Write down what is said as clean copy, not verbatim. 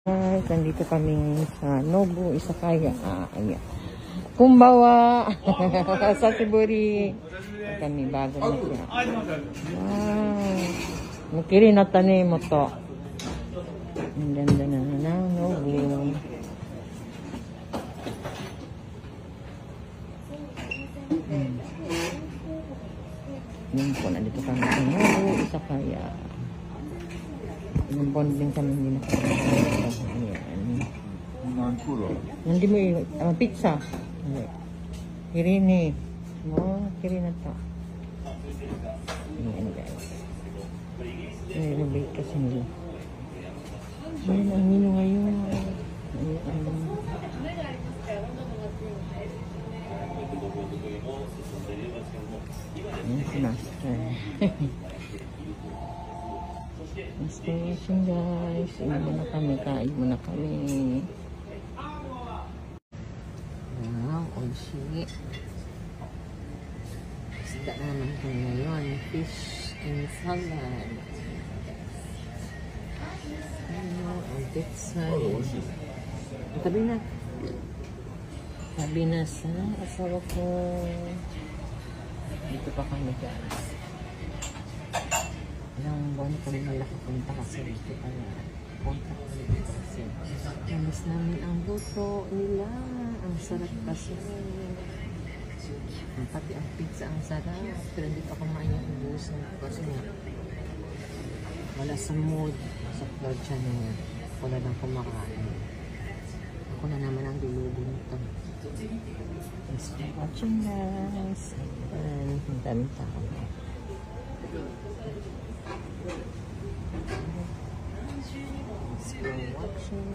Guys, nandito kami sa Nobu Izakaya. Ayan. Kumbawa sa Shiburi. Kami bago na siya. Wow. Mukiri na tani mo to. Ang ganda na ng Nobu. Yun po, nandito kami sa Nobu Izakaya. Yung bonding kami hindi na kami. Hindi mo yung pizza. Kirini. Kirini na to. Ayan guys. Nilabay kasi nila. Ayan ang mino ngayon. Ayan si Master. Station guys. Iba muna kami. Kain muna kami. Wow, oishi. Isda naman ko ngayon. Fish and salad. Ano, ang pizza. Tabi na. Tabi na sa asawa ko. Dito pa kami guys. Ilang buwan kami nakapunta kasi dito kaya punta kami dito kasi namis namin ang luto nila. Ang sarap kasi. Pati ang pizza ang sarap. Pero hindi pa kumain yung ubusan kasi nga wala sa mood sa cloud channel. Wala lang kumakain. Ako na naman ang lulubo nito. Thanks for watching guys. And ang daming tao. Thanks for watching.